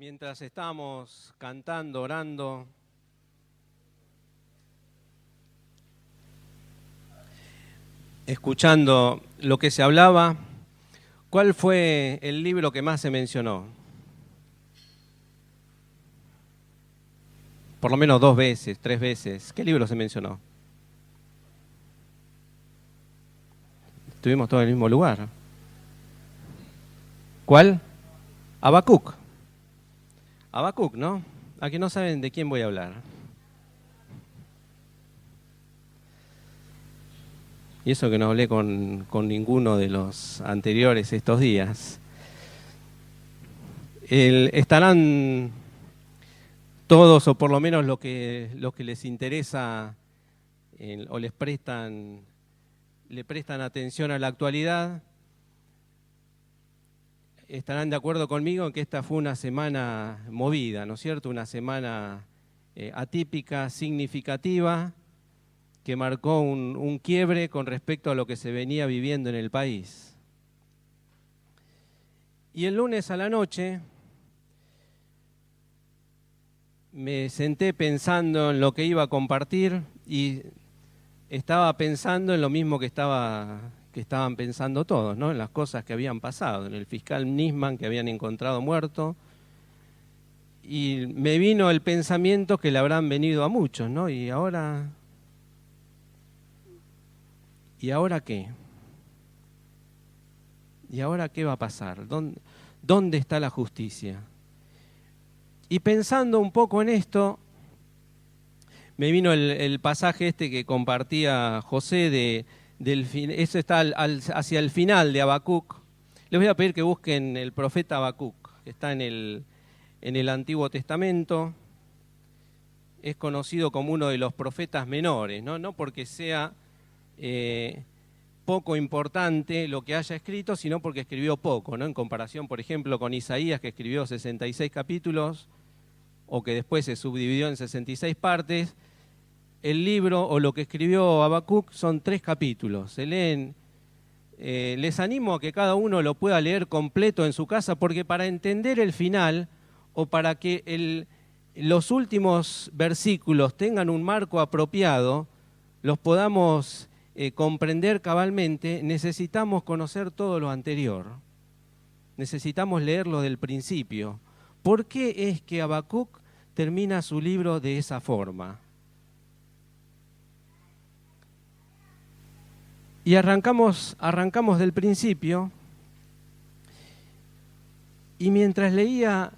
Mientras estábamos cantando, orando, escuchando lo que se hablaba, ¿cuál fue el libro que más se mencionó? Por lo menos 2 veces, 3 veces. ¿Qué libro se mencionó? Estuvimos todos en el mismo lugar. ¿Cuál? Habacuc. Habacuc, ¿no? ¿A que no saben de quién voy a hablar? Y eso que no hablé con ninguno de los anteriores estos días. Estarán todos, o por lo menos los que les interesa o le prestan atención a la actualidad, estarán de acuerdo conmigo en que esta fue una semana movida, ¿no es cierto? Una semana atípica, significativa, que marcó un quiebre con respecto a lo que se venía viviendo en el país. Y el lunes a la noche me senté pensando en lo que iba a compartir y estaba pensando en lo mismo que estaban pensando todos, ¿no? En las cosas que habían pasado, en el fiscal Nisman que habían encontrado muerto. Y me vino el pensamiento que le habrán venido a muchos, ¿no? ¿Y ahora qué? ¿Y ahora qué va a pasar? ¿Dónde está la justicia? Y pensando un poco en esto, me vino el pasaje este que compartía José eso está hacia el final de Habacuc. Les voy a pedir que busquen el profeta Habacuc, que está en el Antiguo Testamento. Es conocido como uno de los profetas menores, no porque sea poco importante lo que haya escrito, sino porque escribió poco, ¿no? En comparación, por ejemplo, con Isaías, que escribió 66 capítulos, o que después se subdividió en 66 partes. El libro o lo que escribió Habacuc son 3 capítulos. Se leen, les animo a que cada uno lo pueda leer completo en su casa, porque para entender el final o para que los últimos versículos tengan un marco apropiado, los podamos comprender cabalmente, necesitamos conocer todo lo anterior. Necesitamos leerlo del principio. ¿Por qué es que Habacuc termina su libro de esa forma? Y arrancamos del principio, y mientras leía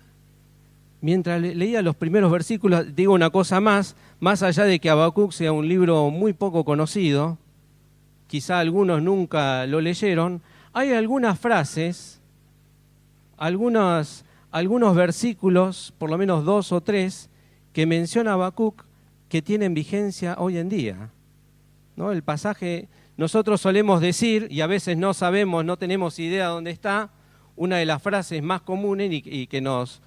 los primeros versículos, digo una cosa más allá de que Habacuc sea un libro muy poco conocido, quizá algunos nunca lo leyeron, hay algunas frases, algunos versículos, por lo menos 2 o 3, que menciona Habacuc que tienen vigencia hoy en día, ¿no? El pasaje, nosotros solemos decir, y a veces no sabemos, no tenemos idea dónde está, una de las frases más comunes y que nos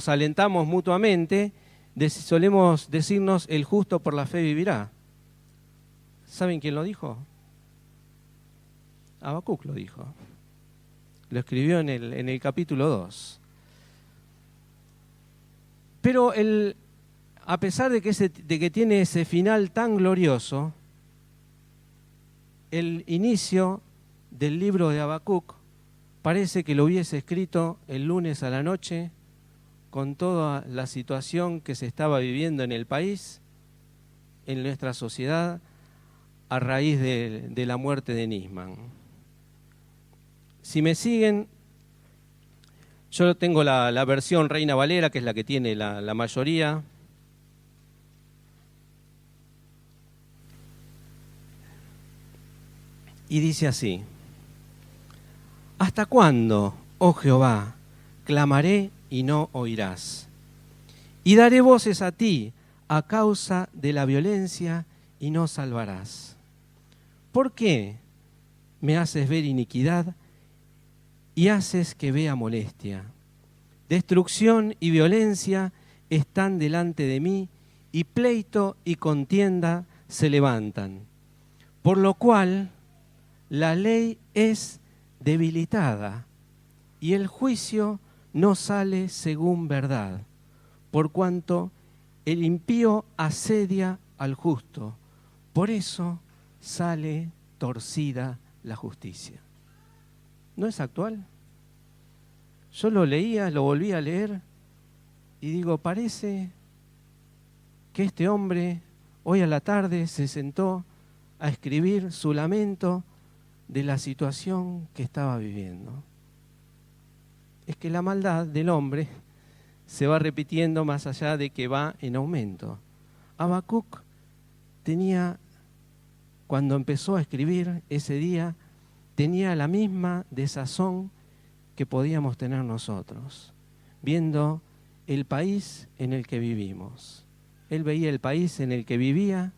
alentamos mutuamente, solemos decirnos: el justo por la fe vivirá. ¿Saben quién lo dijo? Habacuc lo dijo. Lo escribió en el capítulo 2. Pero a pesar de que tiene ese final tan glorioso, el inicio del libro de Habacuc parece que lo hubiese escrito el lunes a la noche, con toda la situación que se estaba viviendo en el país, en nuestra sociedad, a raíz de la muerte de Nisman. Si me siguen, yo tengo la versión Reina Valera, que es la que tiene la mayoría. Y dice así: ¿hasta cuándo, oh Jehová, clamaré y no oirás? Y daré voces a ti a causa de la violencia y no salvarás. ¿Por qué me haces ver iniquidad y haces que vea molestia? Destrucción y violencia están delante de mí, y pleito y contienda se levantan. Por lo cual la ley es debilitada y el juicio no sale según verdad, por cuanto el impío asedia al justo. Por eso sale torcida la justicia. ¿No es actual? Yo lo leía, lo volví a leer y digo, parece que este hombre hoy a la tarde se sentó a escribir su lamento de la situación que estaba viviendo. Es que la maldad del hombre se va repitiendo más allá de que va en aumento. Habacuc tenía, cuando empezó a escribir ese día, tenía la misma desazón que podíamos tener nosotros, viendo el país en el que vivimos. Él veía el país en el que vivía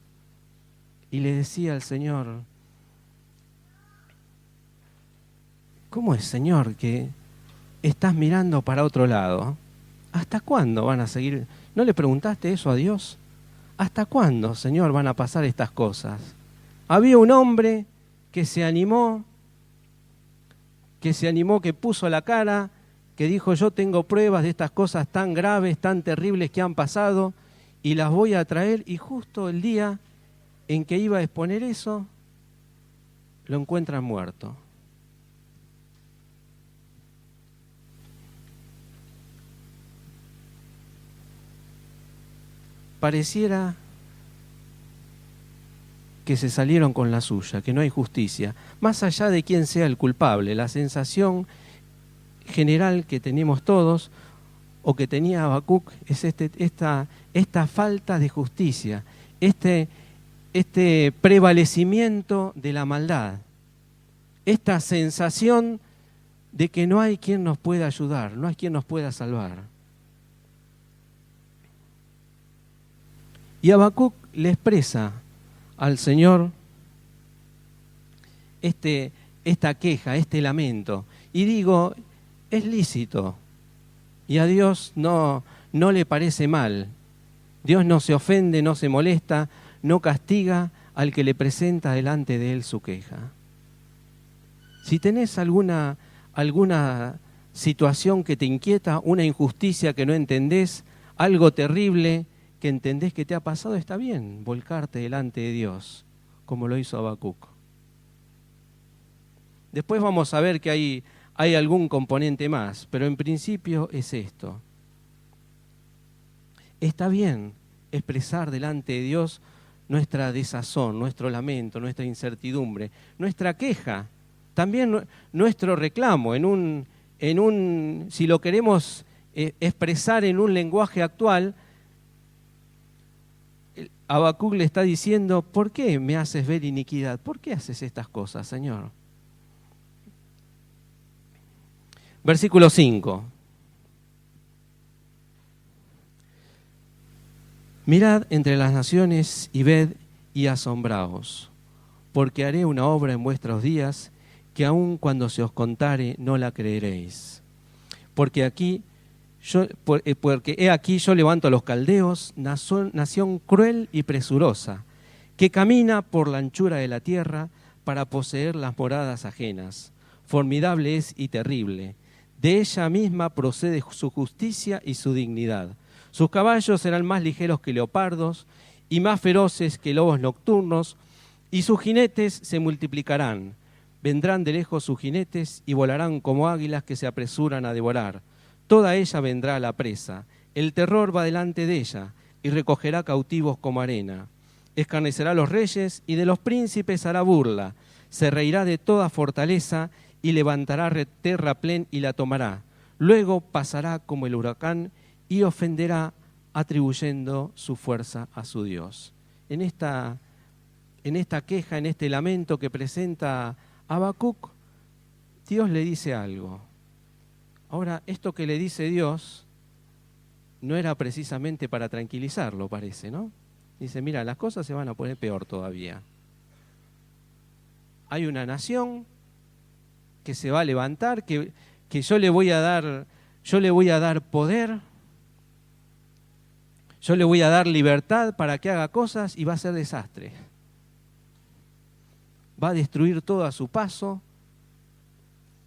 y le decía al Señor, ¿cómo es, Señor, que estás mirando para otro lado? ¿Hasta cuándo van a seguir? ¿No le preguntaste eso a Dios? ¿Hasta cuándo, Señor, van a pasar estas cosas? Había un hombre que se animó, que puso la cara, que dijo, yo tengo pruebas de estas cosas tan graves, tan terribles que han pasado, y las voy a traer, y justo el día en que iba a exponer eso, lo encuentran muerto. Pareciera que se salieron con la suya, que no hay justicia. Más allá de quién sea el culpable, la sensación general que tenemos todos, o que tenía Habacuc, es esta falta de justicia, este prevalecimiento de la maldad, esta sensación de que no hay quien nos pueda ayudar, no hay quien nos pueda salvar. Y Habacuc le expresa al Señor esta queja, este lamento. Y digo, es lícito. Y a Dios no le parece mal. Dios no se ofende, no se molesta, no castiga al que le presenta delante de él su queja. Si tenés alguna situación que te inquieta, una injusticia que no entendés, algo terrible que entendés que te ha pasado, está bien volcarte delante de Dios, como lo hizo Habacuc. Después vamos a ver que hay algún componente más, pero en principio es esto. Está bien expresar delante de Dios nuestra desazón, nuestro lamento, nuestra incertidumbre, nuestra queja, también nuestro reclamo, si lo queremos expresar en un lenguaje actual. Habacuc le está diciendo, ¿por qué me haces ver iniquidad? ¿Por qué haces estas cosas, Señor? Versículo 5. Mirad entre las naciones y ved y asombraos, porque haré una obra en vuestros días que aun cuando se os contare no la creeréis. Porque he aquí yo levanto a los caldeos, nación cruel y presurosa, que camina por la anchura de la tierra para poseer las moradas ajenas. Formidable es y terrible. De ella misma procede su justicia y su dignidad. Sus caballos serán más ligeros que leopardos y más feroces que lobos nocturnos, y sus jinetes se multiplicarán. Vendrán de lejos sus jinetes y volarán como águilas que se apresuran a devorar. Toda ella vendrá a la presa, el terror va delante de ella, y recogerá cautivos como arena. Escarnecerá a los reyes, y de los príncipes hará burla. Se reirá de toda fortaleza, y levantará terraplén y la tomará. Luego pasará como el huracán, y ofenderá, atribuyendo su fuerza a su Dios. En esta queja, en este lamento que presenta Habacuc, Dios le dice algo. Ahora, esto que le dice Dios no era precisamente para tranquilizarlo, parece, ¿no? Dice, mira, las cosas se van a poner peor todavía. Hay una nación que se va a levantar, que yo le voy a dar poder, yo le voy a dar libertad para que haga cosas y va a ser desastre. Va a destruir todo a su paso.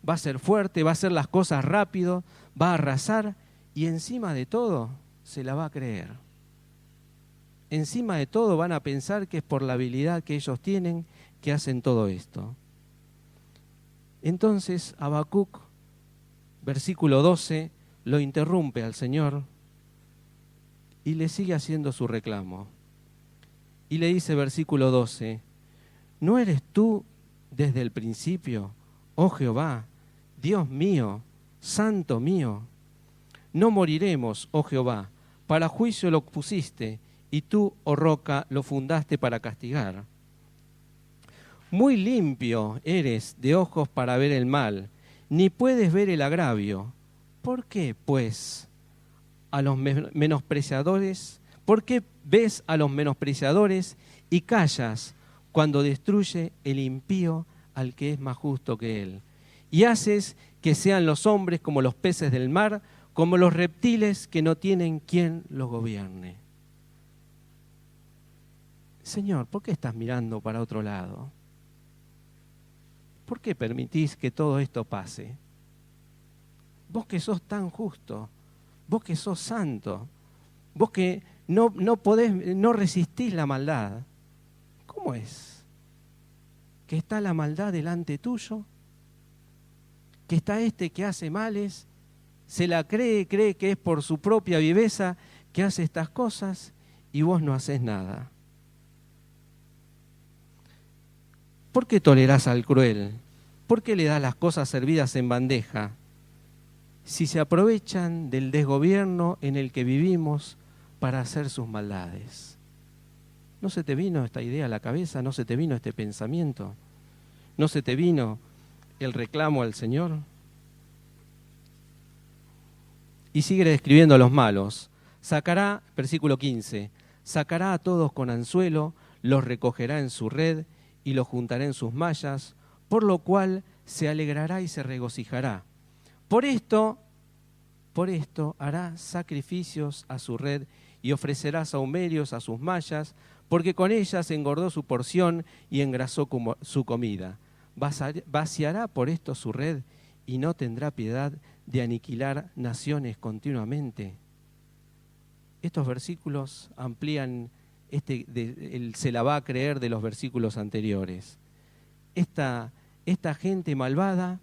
va a ser fuerte, va a hacer las cosas rápido, va a arrasar y encima de todo se la va a creer. Encima de todo van a pensar que es por la habilidad que ellos tienen que hacen todo esto. Entonces Habacuc, versículo 12, lo interrumpe al Señor y le sigue haciendo su reclamo. Y le dice, versículo 12, ¿no eres tú desde el principio, oh Jehová, Dios mío, santo mío? No moriremos, oh Jehová, para juicio lo pusiste, y tú, oh roca, lo fundaste para castigar. Muy limpio eres de ojos para ver el mal, ni puedes ver el agravio. ¿Por qué, pues, a los menospreciadores? ¿Por qué ves a los menospreciadores y callas cuando destruye el impío al que es más justo que él? Y haces que sean los hombres como los peces del mar, como los reptiles que no tienen quien los gobierne. Señor, ¿por qué estás mirando para otro lado? ¿Por qué permitís que todo esto pase? Vos que sos tan justo, vos que sos santo, vos que no resistís la maldad. ¿Cómo es? ¿Que está la maldad delante tuyo? ¿Que está este que hace males? Se la cree que es por su propia viveza que hace estas cosas y vos no haces nada. ¿Por qué tolerás al cruel? ¿Por qué le das las cosas servidas en bandeja? Si se aprovechan del desgobierno en el que vivimos para hacer sus maldades. ¿No se te vino esta idea a la cabeza? ¿No se te vino este pensamiento? ¿No se te vino el reclamo al Señor? Y sigue describiendo a los malos. Sacará, versículo 15, sacará a todos con anzuelo, los recogerá en su red y los juntará en sus mallas, por lo cual se alegrará y se regocijará. Por esto hará sacrificios a su red y ofrecerá sahumerios a sus mallas, porque con ellas engordó su porción y engrasó su comida. Vaciará por esto su red y no tendrá piedad de aniquilar naciones continuamente. Estos versículos amplían se la va a creer de los versículos anteriores. Esta gente malvada,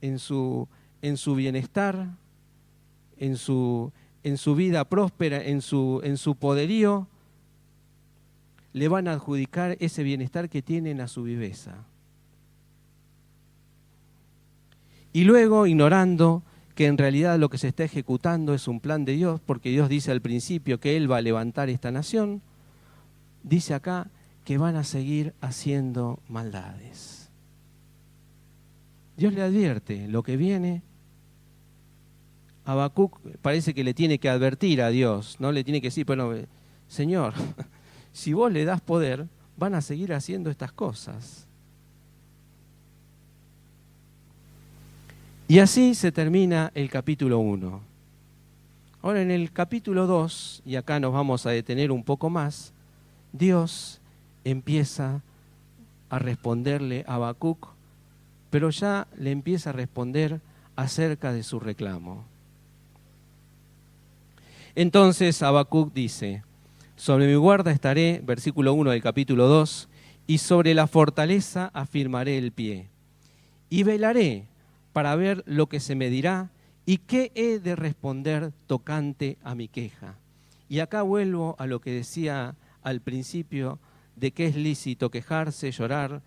en su bienestar, en su vida próspera, en su poderío, le van a adjudicar ese bienestar que tienen a su viveza. Y luego, ignorando que en realidad lo que se está ejecutando es un plan de Dios, porque Dios dice al principio que Él va a levantar esta nación, dice acá que van a seguir haciendo maldades. Dios le advierte lo que viene. Habacuc parece que le tiene que advertir a Dios, ¿no? Le tiene que decir, bueno, Señor, si vos le das poder, van a seguir haciendo estas cosas. Y así se termina el capítulo 1. Ahora en el capítulo 2, y acá nos vamos a detener un poco más, Dios empieza a responderle a Habacuc, pero ya le empieza a responder acerca de su reclamo. Entonces Habacuc dice, sobre mi guarda estaré, versículo 1 del capítulo 2, y sobre la fortaleza afirmaré el pie, y velaré para ver lo que se me dirá y qué he de responder tocante a mi queja. Y acá vuelvo a lo que decía al principio de que es lícito quejarse, llorar,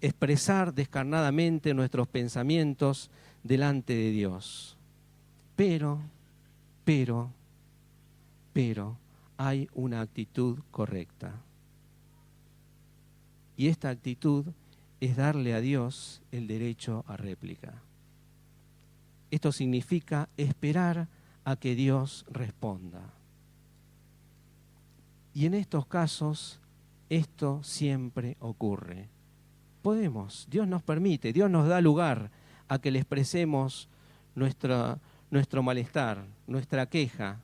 expresar descarnadamente nuestros pensamientos delante de Dios. Pero, hay una actitud correcta. Y esta actitud es darle a Dios el derecho a réplica. Esto significa esperar a que Dios responda. Y en estos casos, esto siempre ocurre. Dios nos permite, Dios nos da lugar a que le expresemos nuestro malestar, nuestra queja,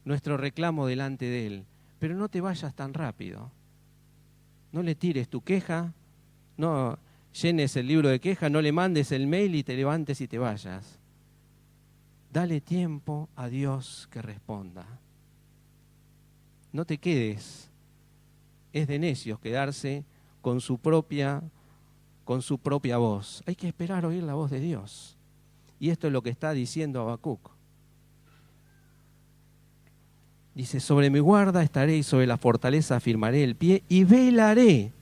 nuestro reclamo delante de Él. Pero no te vayas tan rápido. No le tires tu queja, no llenes el libro de quejas, no le mandes el mail y te levantes y te vayas. Dale tiempo a Dios que responda. No te quedes. Es de necios quedarse con su propia voz. Hay que esperar oír la voz de Dios. Y esto es lo que está diciendo Habacuc. Dice, sobre mi guarda estaré y sobre la fortaleza afirmaré el pie y velaré.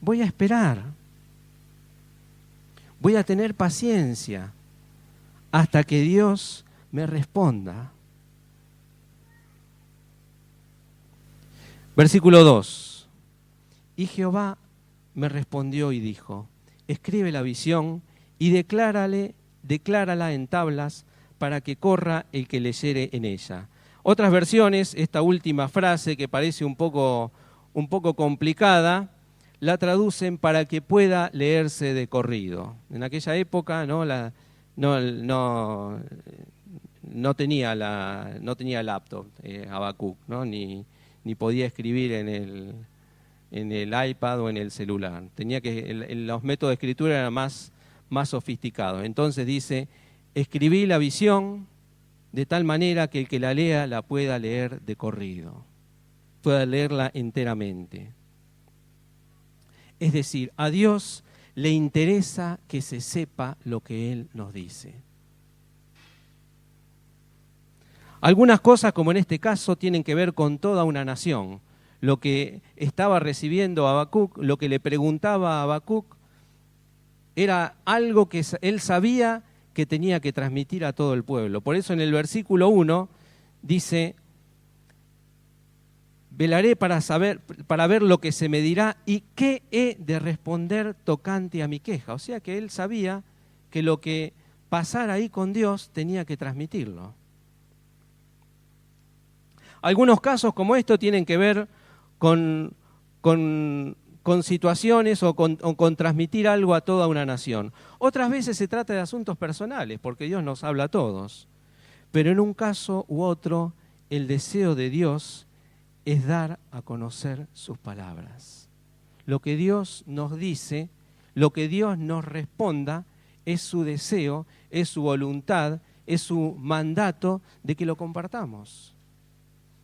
Voy a esperar. Voy a tener paciencia hasta que Dios me responda. Versículo 2. Y Jehová me respondió y dijo, escribe la visión y declárala en tablas para que corra el que leyere en ella. Otras versiones, esta última frase que parece un poco complicada, la traducen para que pueda leerse de corrido. En aquella época no tenía laptop Habacuc, ¿no? ni podía escribir en el iPad o en el celular. Los métodos de escritura eran más sofisticados. Entonces dice, escribí la visión de tal manera que el que la lea la pueda leer de corrido, pueda leerla enteramente. Es decir, a Dios le interesa que se sepa lo que Él nos dice. Algunas cosas, como en este caso, tienen que ver con toda una nación. Lo que estaba recibiendo Habacuc, lo que le preguntaba a Habacuc, era algo que él sabía que tenía que transmitir a todo el pueblo. Por eso en el versículo 1 dice, velaré para ver lo que se me dirá y qué he de responder tocante a mi queja. O sea que él sabía que lo que pasara ahí con Dios tenía que transmitirlo. Algunos casos como estos tienen que ver con situaciones o con transmitir algo a toda una nación. Otras veces se trata de asuntos personales, porque Dios nos habla a todos. Pero en un caso u otro, el deseo de Dios es dar a conocer sus palabras. Lo que Dios nos dice, lo que Dios nos responda, es su deseo, es su voluntad, es su mandato de que lo compartamos,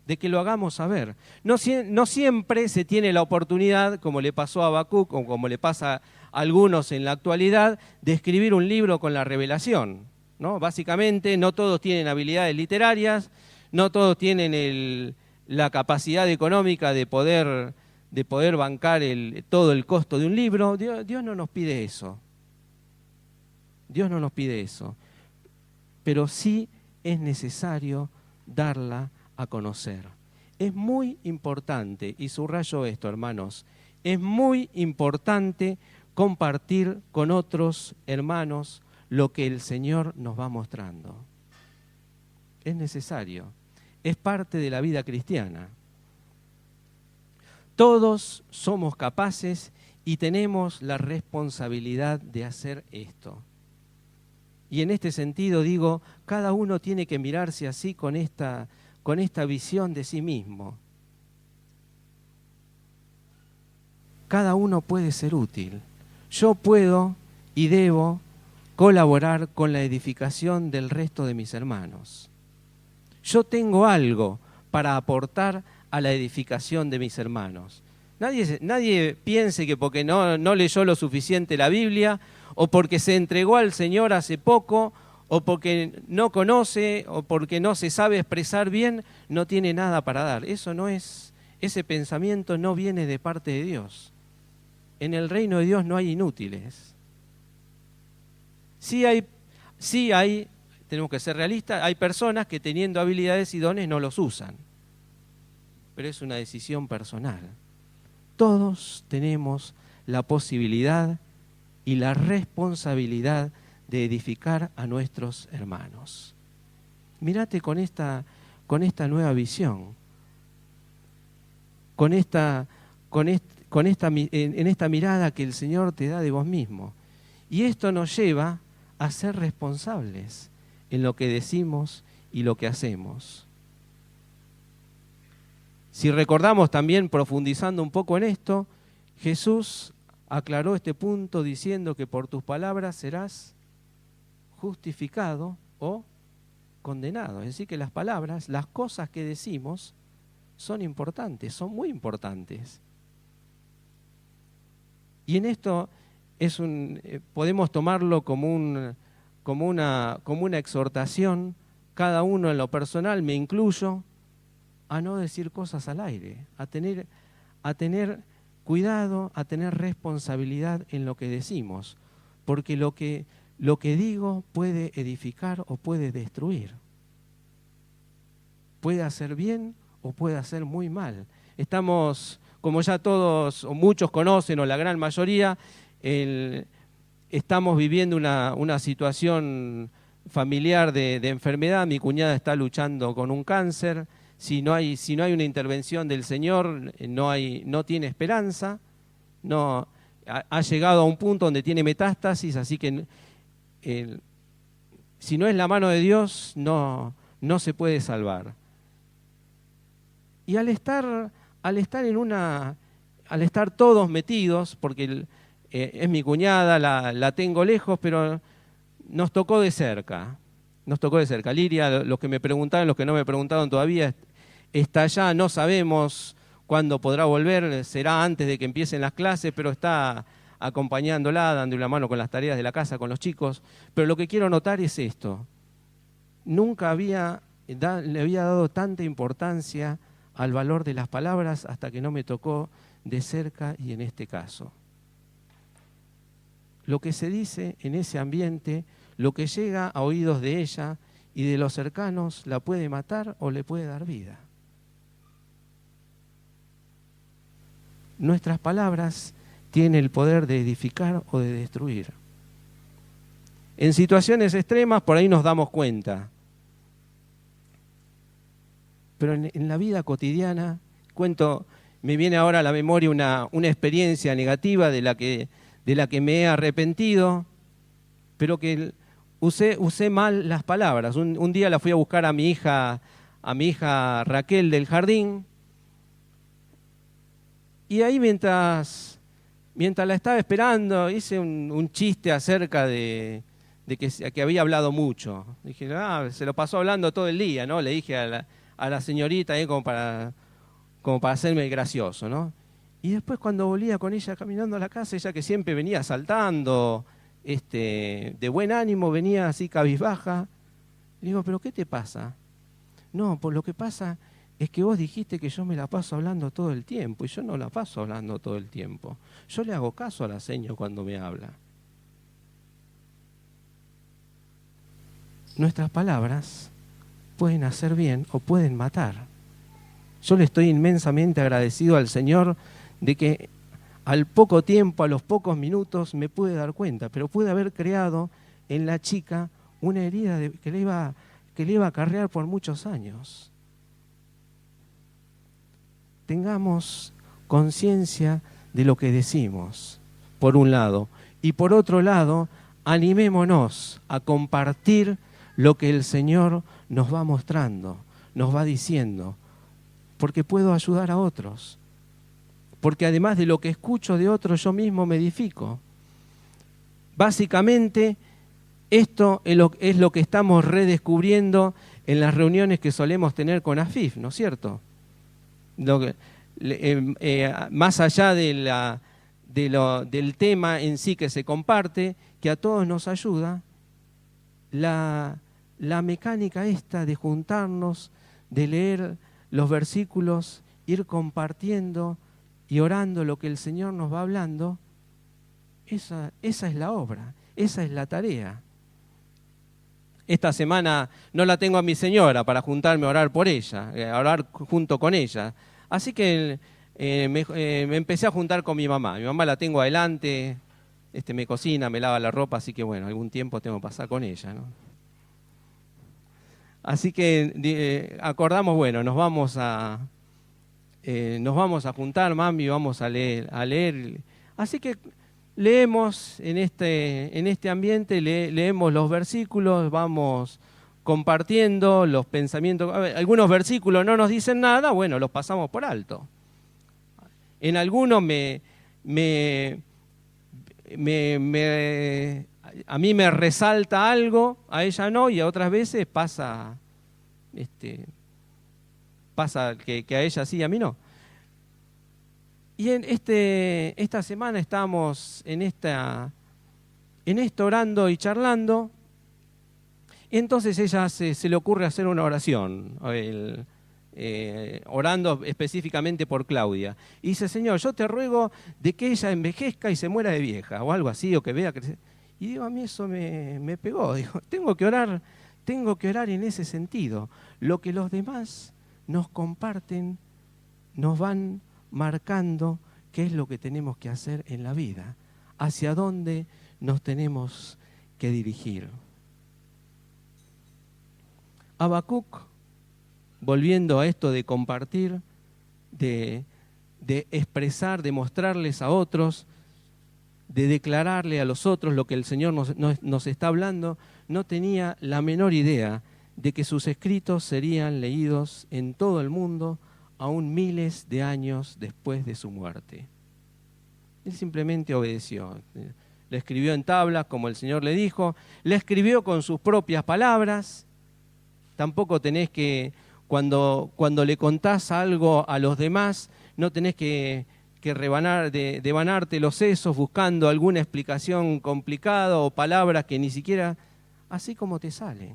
de que lo hagamos saber. No siempre se tiene la oportunidad, como le pasó a Habacuc o como le pasa a algunos en la actualidad, de escribir un libro con la revelación, ¿no? Básicamente, no todos tienen habilidades literarias, no todos tienen la capacidad económica de poder bancar todo el costo de un libro. Dios no nos pide eso. Dios no nos pide eso. Pero sí es necesario darla a conocer. Es muy importante, y subrayo esto, hermanos, es muy importante compartir con otros hermanos lo que el Señor nos va mostrando. Es necesario, es parte de la vida cristiana. Todos somos capaces y tenemos la responsabilidad de hacer esto. Y en este sentido digo, cada uno tiene que mirarse así con esta visión de sí mismo. Cada uno puede ser útil. Yo puedo y debo colaborar con la edificación del resto de mis hermanos. Yo tengo algo para aportar a la edificación de mis hermanos. Nadie piense que porque no leyó lo suficiente la Biblia, o porque se entregó al Señor hace poco, o porque no conoce, o porque no se sabe expresar bien, no tiene nada para dar. Ese pensamiento no viene de parte de Dios. En el reino de Dios no hay inútiles. Sí hay, tenemos que ser realistas, hay personas que teniendo habilidades y dones no los usan. Pero es una decisión personal. Todos tenemos la posibilidad y la responsabilidad de edificar a nuestros hermanos. Mírate con esta nueva visión, en esta mirada que el Señor te da de vos mismo. Y esto nos lleva a ser responsables en lo que decimos y lo que hacemos. Si recordamos también, profundizando un poco en esto, Jesús aclaró este punto diciendo que por tus palabras serás justificado o condenado. Es decir, que las palabras, las cosas que decimos, son importantes, son muy importantes. Y en esto podemos tomarlo como una exhortación, cada uno en lo personal, me incluyo, a no decir cosas al aire, a tener cuidado, a tener responsabilidad en lo que decimos, porque lo que digo puede edificar o puede destruir. Puede hacer bien o puede hacer muy mal. Estamos, como ya todos o muchos conocen, o la gran mayoría, estamos viviendo una situación familiar de enfermedad. Mi cuñada está luchando con un cáncer. Si no hay una intervención del Señor, no tiene esperanza. No, ha llegado a un punto donde tiene metástasis, así que si no es la mano de Dios, no se puede salvar. Y al estar todos metidos, porque es mi cuñada, la tengo lejos, pero nos tocó de cerca. Liria, los que me preguntaron, los que no me preguntaron todavía, está allá, no sabemos cuándo podrá volver, será antes de que empiecen las clases, pero está acompañándola, dando una mano con las tareas de la casa, con los chicos. Pero lo que quiero notar es esto: nunca le había dado tanta importancia al valor de las palabras hasta que no me tocó de cerca, y en este caso. Lo que se dice en ese ambiente, lo que llega a oídos de ella y de los cercanos, la puede matar o le puede dar vida. Nuestras palabras tienen el poder de edificar o de destruir. En situaciones extremas por ahí nos damos cuenta. Pero en la vida cotidiana, me viene ahora a la memoria una experiencia negativa de la que me he arrepentido, pero que usé mal las palabras. Un día la fui a buscar a mi hija Raquel del jardín, y ahí mientras la estaba esperando, hice un chiste acerca de que había hablado mucho. Dije, se lo pasó hablando todo el día, ¿no? Le dije a la señorita como para hacerme el gracioso, ¿no? Y después cuando volvía con ella caminando a la casa, ella que siempre venía saltando, de buen ánimo, venía así cabizbaja. Le digo, ¿pero qué te pasa? No, pues lo que pasa es que vos dijiste que yo me la paso hablando todo el tiempo, y yo no la paso hablando todo el tiempo. Yo le hago caso a la seño cuando me habla. Nuestras palabras pueden hacer bien o pueden matar. Yo le estoy inmensamente agradecido al Señor de que al poco tiempo, a los pocos minutos, me pude dar cuenta, pero pude haber creado en la chica una herida que le iba a acarrear por muchos años. Tengamos conciencia de lo que decimos, por un lado, y por otro lado, animémonos a compartir lo que el Señor nos va mostrando, nos va diciendo, porque puedo ayudar a otros, porque además de lo que escucho de otros, yo mismo me edifico. Básicamente, esto es lo que estamos redescubriendo en las reuniones que solemos tener con AFIF, ¿no es cierto? Más allá del tema en sí que se comparte, que a todos nos ayuda, la mecánica esta de juntarnos, de leer los versículos, ir compartiendo y orando lo que el Señor nos va hablando, esa es la obra, esa es la tarea. Esta semana no la tengo a mi señora para juntarme a orar por ella, a orar junto con ella. Así que me empecé a juntar con mi mamá. Mi mamá la tengo adelante, me cocina, me lava la ropa, así que bueno, algún tiempo tengo que pasar con ella, ¿no? Así que acordamos, bueno, nos vamos a juntar, mami, vamos a leer. Así que leemos en este ambiente, leemos los versículos, vamos compartiendo los pensamientos. Algunos versículos no nos dicen nada, bueno, los pasamos por alto. En algunos me a mí me resalta algo, a ella no, y a otras veces pasa que a ella sí y a mí no. Y en esta semana estábamos en esto orando y charlando, y entonces ella se le ocurre hacer una oración, orando específicamente por Claudia. Y dice: Señor, yo te ruego de que ella envejezca y se muera de vieja, o algo así, o que vea crecer. Y digo, a mí eso me pegó. Digo, tengo que orar en ese sentido. Lo que los demás nos comparten, nos van marcando qué es lo que tenemos que hacer en la vida, hacia dónde nos tenemos que dirigir. Habacuc, volviendo a esto de compartir, de expresar, de mostrarles a otros, de declararle a los otros lo que el Señor nos está hablando, no tenía la menor idea de que sus escritos serían leídos en todo el mundo aún miles de años después de su muerte. Él simplemente obedeció. Le escribió en tablas, como el Señor le dijo, le escribió con sus propias palabras. Tampoco tenés que, cuando le contás algo a los demás, no tenés que devanarte los sesos buscando alguna explicación complicada o palabras que ni siquiera, así como te salen.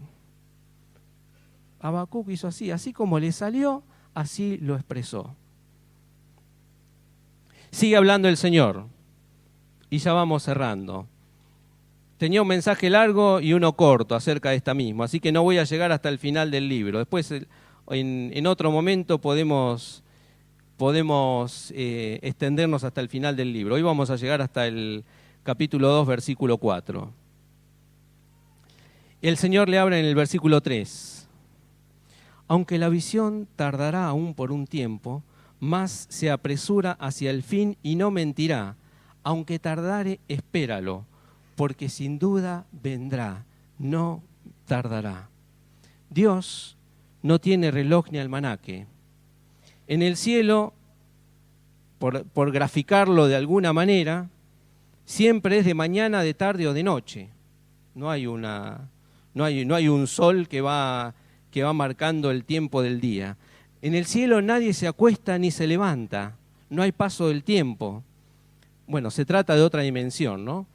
Habacuc hizo así como le salió, así lo expresó. Sigue hablando el Señor, y ya vamos cerrando. Tenía un mensaje largo y uno corto acerca de esta misma, así que no voy a llegar hasta el final del libro. Después, en otro momento, podemos extendernos hasta el final del libro. Hoy vamos a llegar hasta el capítulo 2, versículo 4. El Señor le habla en el versículo 3. Aunque la visión tardará aún por un tiempo, más se apresura hacia el fin y no mentirá. Aunque tardare, espéralo, porque sin duda vendrá, no tardará. Dios no tiene reloj ni almanaque. En el cielo, por graficarlo de alguna manera, siempre es de mañana, de tarde o de noche. No hay un sol que va marcando el tiempo del día. En el cielo nadie se acuesta ni se levanta, no hay paso del tiempo. Bueno, se trata de otra dimensión, ¿no?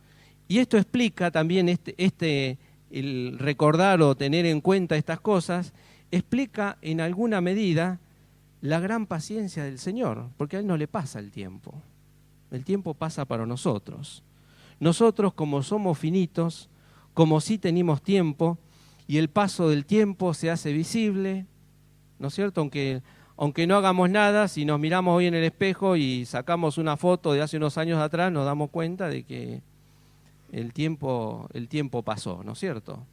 Y esto explica también el recordar o tener en cuenta estas cosas, explica en alguna medida la gran paciencia del Señor, porque a Él no le pasa el tiempo pasa para nosotros. Nosotros, como somos finitos, como sí tenemos tiempo, y el paso del tiempo se hace visible, ¿no es cierto? Aunque no hagamos nada, si nos miramos hoy en el espejo y sacamos una foto de hace unos años atrás, nos damos cuenta de que el tiempo pasó, ¿no es cierto?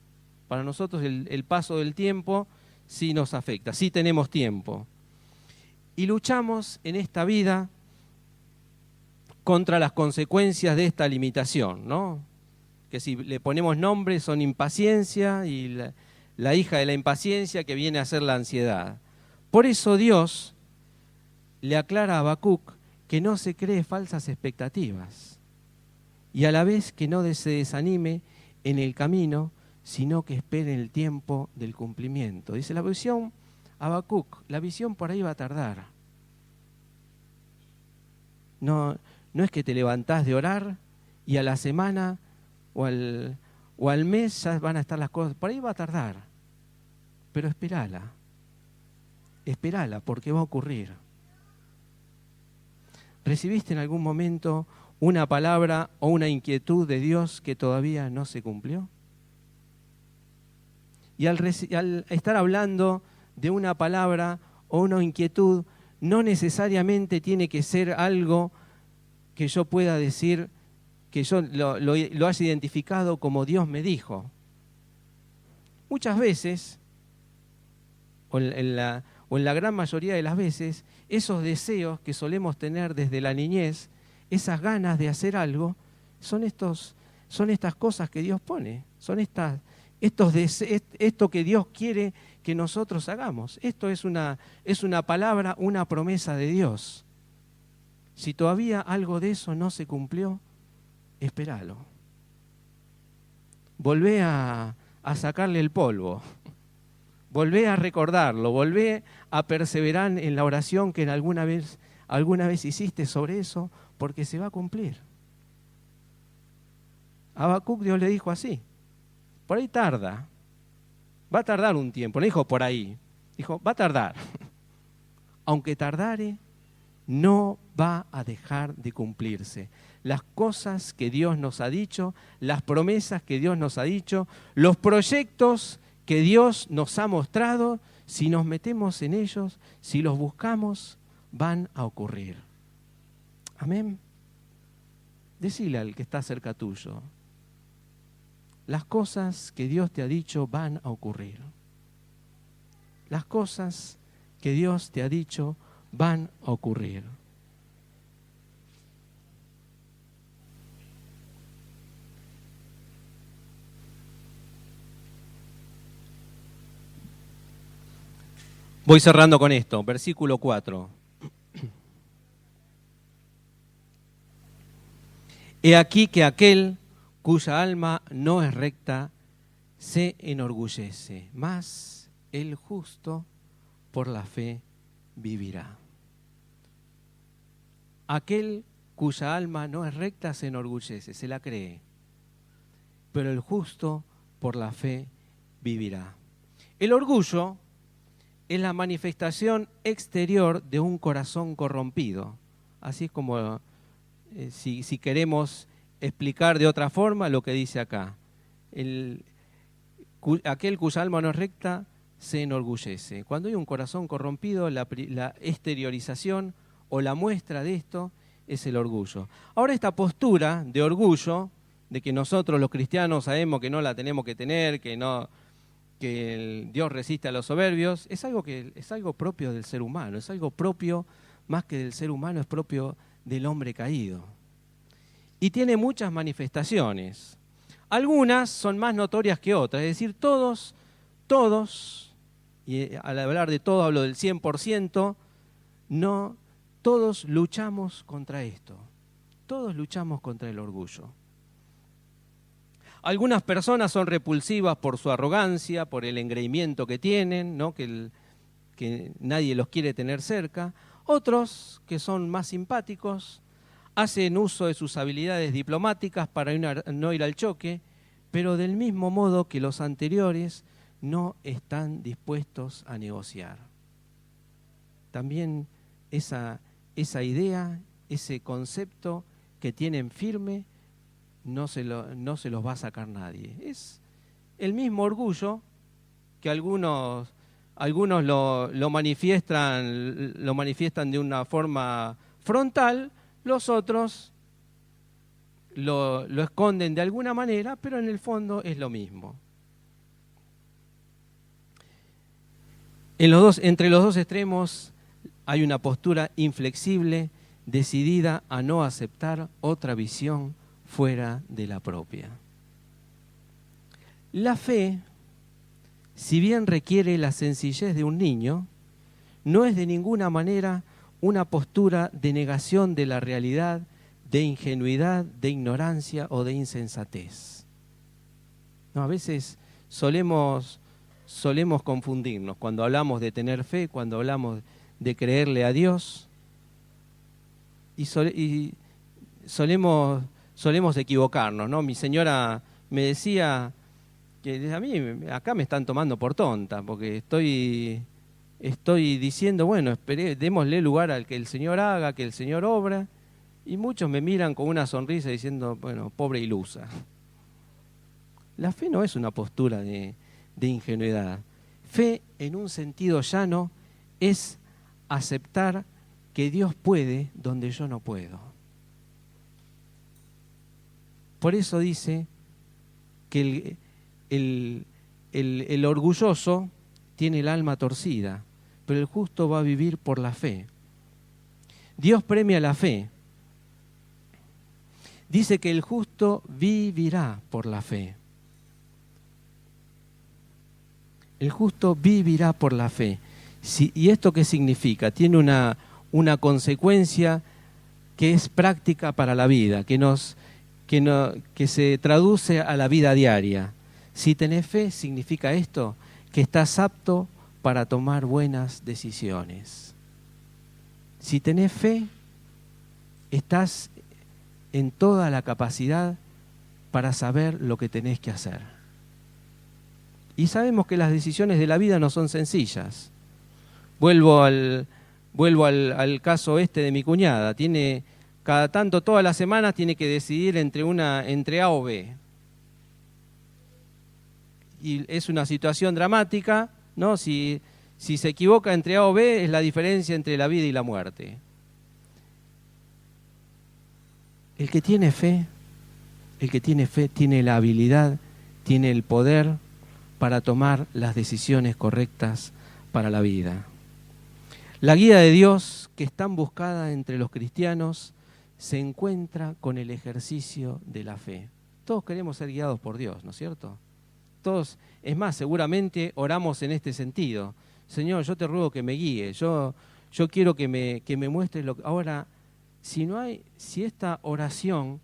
Para nosotros el paso del tiempo sí nos afecta, sí tenemos tiempo. Y luchamos en esta vida contra las consecuencias de esta limitación, ¿no? Que si le ponemos nombre son impaciencia y la hija de la impaciencia que viene a ser la ansiedad. Por eso Dios le aclara a Habacuc que no se cree falsas expectativas y a la vez que no se desanime en el camino, sino que espere el tiempo del cumplimiento. Dice la visión, Habacuc, la visión por ahí va a tardar. No es que te levantás de orar y a la semana o al mes ya van a estar las cosas. Por ahí va a tardar, pero espérala porque va a ocurrir. ¿Recibiste en algún momento una palabra o una inquietud de Dios que todavía no se cumplió? Y al estar hablando de una palabra o una inquietud, no necesariamente tiene que ser algo que yo pueda decir que yo lo haya identificado como Dios me dijo. Muchas veces, o en la gran mayoría de las veces, esos deseos que solemos tener desde la niñez, esas ganas de hacer algo, son estas cosas que Dios pone, son esto que Dios quiere que nosotros hagamos. Esto es una palabra, una promesa de Dios. Si todavía algo de eso no se cumplió, Espéralo. Volvé a sacarle el polvo. Volvé a recordarlo. Volvé a perseverar en la oración que alguna vez hiciste sobre eso, porque se va a cumplir. A Habacuc Dios le dijo así. Por ahí tarda. Va a tardar un tiempo. No dijo por ahí. Dijo, va a tardar. Aunque tardare, no va a dejar de cumplirse. Las cosas que Dios nos ha dicho, las promesas que Dios nos ha dicho, los proyectos que Dios nos ha mostrado, si nos metemos en ellos, si los buscamos, van a ocurrir. Amén. Decile al que está cerca tuyo. Las cosas que Dios te ha dicho van a ocurrir. Las cosas que Dios te ha dicho van a ocurrir. Voy cerrando con esto, versículo 4. He aquí que aquel cuya alma no es recta se enorgullece, mas el justo por la fe vivirá. Aquel cuya alma no es recta se enorgullece, se la cree, pero el justo por la fe vivirá. El orgullo es la manifestación exterior de un corazón corrompido. Así es como, si queremos explicar de otra forma lo que dice acá. Aquel cuya alma no es recta se enorgullece. Cuando hay un corazón corrompido, la exteriorización o la muestra de esto es el orgullo. Ahora, esta postura de orgullo, de que nosotros los cristianos sabemos que no la tenemos que tener, que Dios resiste a los soberbios, es algo propio del ser humano, es algo propio, más que del ser humano, es propio del hombre caído. Y tiene muchas manifestaciones. Algunas son más notorias que otras, es decir, todos, y al hablar de todo hablo del 100%, no, todos luchamos contra esto. Todos luchamos contra el orgullo. Algunas personas son repulsivas por su arrogancia, por el engreimiento que tienen, ¿no? que nadie los quiere tener cerca. Otros, que son más simpáticos, hacen uso de sus habilidades diplomáticas para no ir al choque, pero del mismo modo que los anteriores no están dispuestos a negociar. También esa idea, ese concepto que tienen firme, no se los va a sacar nadie. Es el mismo orgullo que algunos lo manifiestan de una forma frontal, los otros lo esconden de alguna manera, pero en el fondo es lo mismo. Entre los dos extremos hay una postura inflexible, decidida a no aceptar otra visión fuera de la propia. La fe, si bien requiere la sencillez de un niño, no es de ninguna manera una postura de negación de la realidad, de ingenuidad, de ignorancia o de insensatez. No, a veces solemos confundirnos cuando hablamos de tener fe, cuando hablamos de creerle a Dios, y solemos equivocarnos, ¿no? Mi señora me decía que a mí acá me están tomando por tonta, porque estoy diciendo, bueno, démosle lugar al que el Señor haga, que el Señor obra, y muchos me miran con una sonrisa diciendo, bueno, pobre ilusa. La fe no es una postura de ingenuidad. Fe, en un sentido llano, es aceptar que Dios puede donde yo no puedo. Por eso dice que el orgulloso tiene el alma torcida, pero el justo va a vivir por la fe. Dios premia la fe. Dice que el justo vivirá por la fe. El justo vivirá por la fe. ¿Y esto qué significa? Tiene una consecuencia que es práctica para la vida, que que se traduce a la vida diaria. Si tenés fe, significa esto, que estás apto para tomar buenas decisiones. Si tenés fe, estás en toda la capacidad para saber lo que tenés que hacer. Y sabemos que las decisiones de la vida no son sencillas. Vuelvo al caso de mi cuñada. Cada tanto, todas las semanas, tiene que decidir entre A o B. Y es una situación dramática, ¿no? Si se equivoca entre A o B, es la diferencia entre la vida y la muerte. El que tiene fe tiene la habilidad, tiene el poder para tomar las decisiones correctas para la vida. La guía de Dios, que es tan buscada entre los cristianos, se encuentra con el ejercicio de la fe. Todos queremos ser guiados por Dios, ¿no es cierto? Todos, es más, seguramente oramos en este sentido. Señor, yo te ruego que me guíe, yo quiero que me muestres lo que... Ahora, si esta oración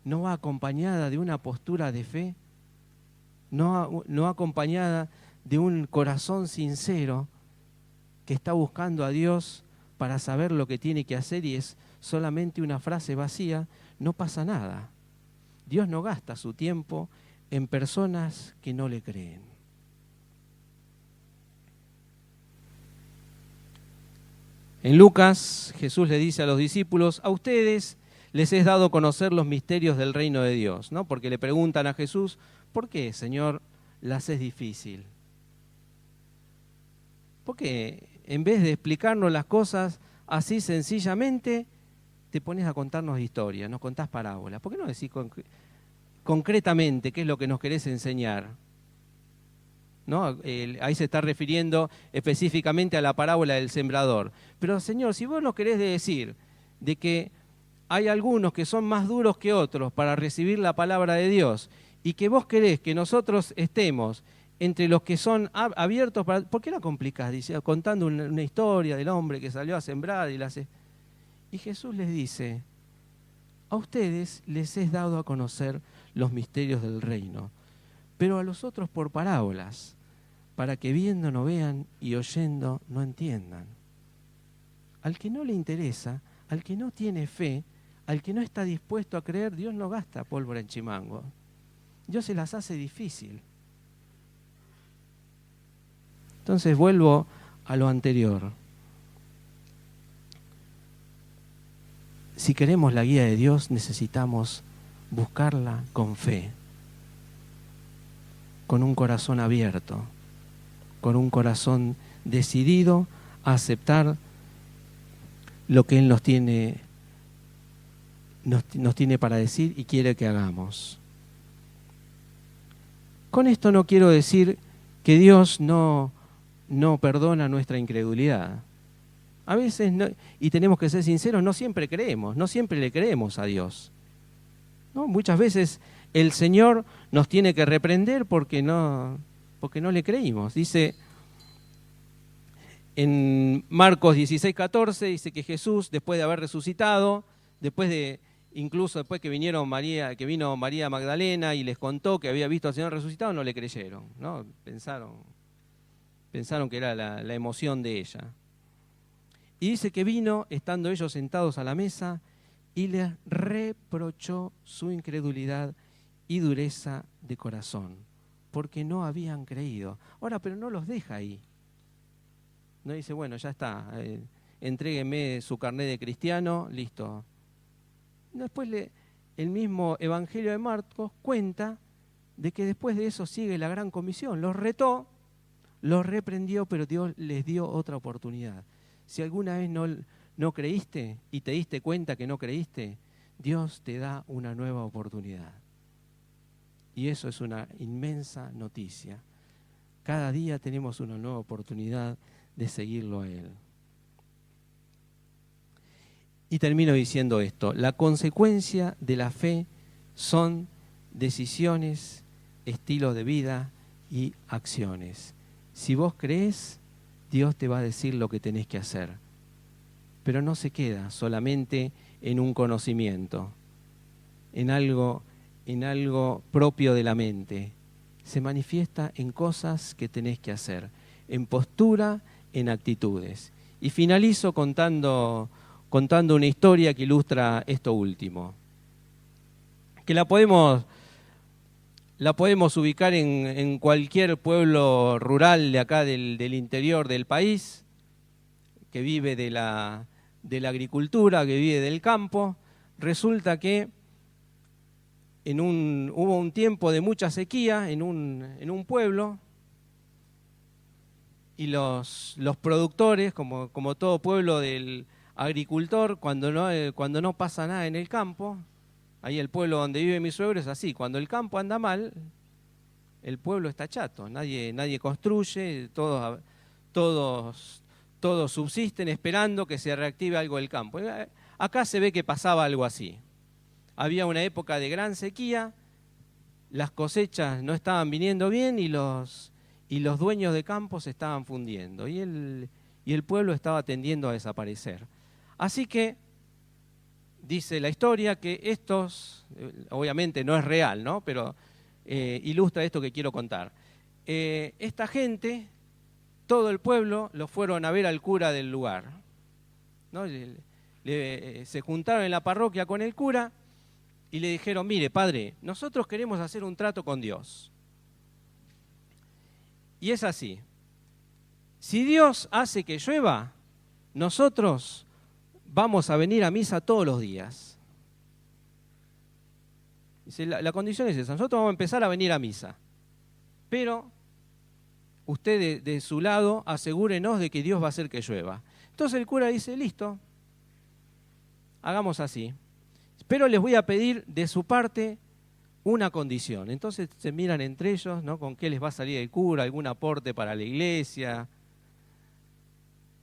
no va acompañada de una postura de fe, no acompañada de un corazón sincero que está buscando a Dios para saber lo que tiene que hacer y es solamente una frase vacía, no pasa nada. Dios no gasta su tiempo en personas que no le creen. En Lucas, Jesús le dice a los discípulos, a ustedes les es dado conocer los misterios del reino de Dios, ¿no? Porque le preguntan a Jesús, ¿por qué, Señor, las es difícil? Porque en vez de explicarnos las cosas así sencillamente, te pones a contarnos historias, nos contás parábolas. ¿Por qué no decís concretamente qué es lo que nos querés enseñar? ¿No? Ahí se está refiriendo específicamente a la parábola del sembrador. Pero, Señor, si vos nos querés decir de que hay algunos que son más duros que otros para recibir la palabra de Dios y que vos querés que nosotros estemos entre los que son abiertos para... ¿Por qué la complicás? Dice, contando una historia del hombre que salió a sembrar y Jesús les dice, a ustedes les es dado a conocer los misterios del reino, pero a los otros por parábolas, para que viendo no vean y oyendo no entiendan. Al que no le interesa, al que no tiene fe, al que no está dispuesto a creer, Dios no gasta pólvora en chimango. Dios se las hace difícil. Entonces vuelvo a lo anterior. Si queremos la guía de Dios, necesitamos buscarla con fe, con un corazón abierto, con un corazón decidido a aceptar lo que Él nos tiene para decir y quiere que hagamos. Con esto no quiero decir que Dios no perdona nuestra incredulidad. A veces, y tenemos que ser sinceros, no siempre creemos, no siempre le creemos a Dios. ¿No? Muchas veces el Señor nos tiene que reprender porque no le creímos. Dice en Marcos 16:14, dice que Jesús, después de haber resucitado, incluso después que vino María Magdalena y les contó que había visto al Señor resucitado, no le creyeron, ¿no? Pensaron que era la emoción de ella. Y dice que vino, estando ellos sentados a la mesa, y les reprochó su incredulidad y dureza de corazón, porque no habían creído. Ahora, pero no los deja ahí. No dice, bueno, ya está, entrégueme su carné de cristiano, listo. Después el mismo Evangelio de Marcos cuenta de que después de eso sigue la gran comisión. Los retó, los reprendió, pero Dios les dio otra oportunidad. Si alguna vez no creíste y te diste cuenta que no creíste, Dios te da una nueva oportunidad. Y eso es una inmensa noticia. Cada día tenemos una nueva oportunidad de seguirlo a Él. Y termino diciendo esto, la consecuencia de la fe son decisiones, estilos de vida y acciones. Si vos creés, Dios te va a decir lo que tenés que hacer, pero no se queda solamente en un conocimiento. en algo propio de la mente. Se manifiesta en cosas que tenés que hacer, en postura, en actitudes. Y finalizo contando una historia que ilustra esto último, que la podemos ubicar en cualquier pueblo rural de acá del interior del país, que vive de la agricultura, que vive del campo. Resulta que hubo un tiempo de mucha sequía en un pueblo, y los productores, como todo pueblo del agricultor, cuando no pasa nada en el campo, ahí el pueblo donde vive mi suegro es así: cuando el campo anda mal, el pueblo está chato, nadie construye, todos subsisten esperando que se reactive algo del campo. Acá se ve que pasaba algo así. Había una época de gran sequía, las cosechas no estaban viniendo bien y los dueños de campos se estaban fundiendo, y el pueblo estaba tendiendo a desaparecer. Así que dice la historia que estos, obviamente no es real, ¿no?, pero ilustra esto que quiero contar. Esta gente, todo el pueblo, lo fueron a ver al cura del lugar, ¿no? Se juntaron en la parroquia con el cura y le dijeron: mire, padre, nosotros queremos hacer un trato con Dios. Y es así: si Dios hace que llueva, nosotros vamos a venir a misa todos los días. Dice, la condición es esa: nosotros vamos a empezar a venir a misa, pero usted de su lado asegúrenos de que Dios va a hacer que llueva. Entonces el cura dice: listo, hagamos así, pero les voy a pedir de su parte una condición. Entonces se miran entre ellos, ¿no?, con qué les va a salir el cura, algún aporte para la iglesia.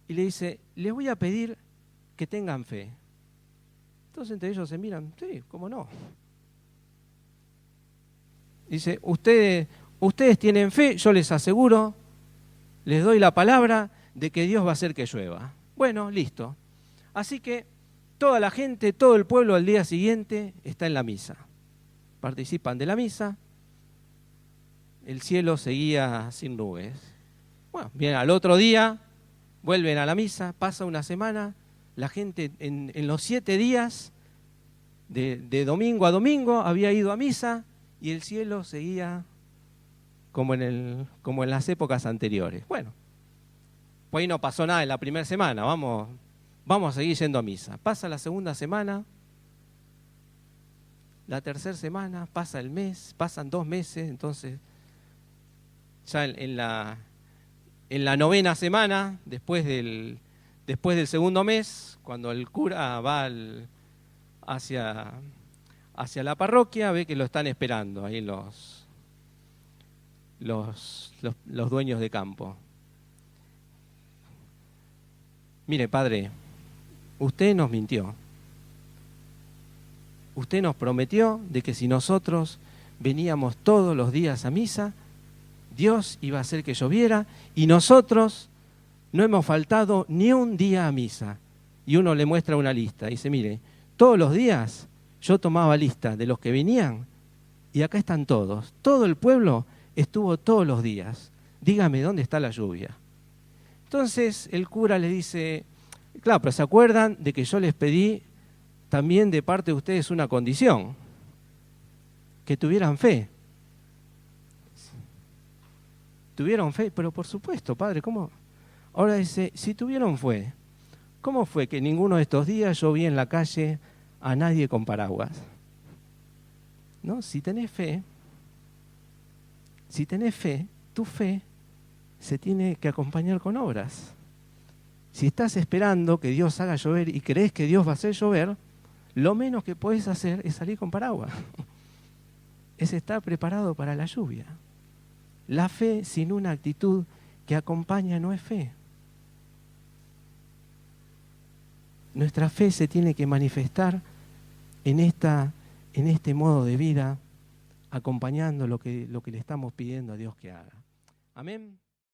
Y le dice: les voy a pedir que tengan fe. Entonces entre ellos se miran: sí, ¿cómo no? Dice: ustedes tienen fe, yo les aseguro, les doy la palabra de que Dios va a hacer que llueva. Bueno, listo. Así que toda la gente, todo el pueblo al día siguiente está en la misa. Participan de la misa, el cielo seguía sin nubes. Bueno, bien, al otro día vuelven a la misa, pasa una semana, la gente en los 7 días, de domingo a domingo, había ido a misa y el cielo seguía como en las épocas anteriores. Bueno, pues ahí no pasó nada en la primera semana, vamos a seguir yendo a misa. Pasa la segunda semana, la tercera semana, pasa el mes, pasan 2 meses, entonces ya en la 9ª semana, después del segundo mes, cuando el cura va hacia la parroquia, ve que lo están esperando ahí los dueños de campo. Mire, padre, usted nos mintió. Usted nos prometió de que si nosotros veníamos todos los días a misa, Dios iba a hacer que lloviera, y nosotros no hemos faltado ni un día a misa. Y uno le muestra una lista, dice: mire, todos los días yo tomaba lista de los que venían, y acá están todos. Todo el pueblo estuvo todos los días. Dígame, ¿dónde está la lluvia? Entonces el cura le dice: claro, pero ¿se acuerdan de que yo les pedí también de parte de ustedes una condición? Que tuvieran fe. ¿Tuvieron fe? Pero por supuesto, padre, ¿cómo? Ahora dice: si tuvieron fe, ¿cómo fue que ninguno de estos días yo vi en la calle a nadie con paraguas? ¿No? Si tenés fe, tu fe se tiene que acompañar con obras. Si estás esperando que Dios haga llover y crees que Dios va a hacer llover, lo menos que podés hacer es salir con paraguas. Es estar preparado para la lluvia. La fe sin una actitud que acompaña no es fe. Nuestra fe se tiene que manifestar en este modo de vida, acompañando lo que le estamos pidiendo a Dios que haga. Amén.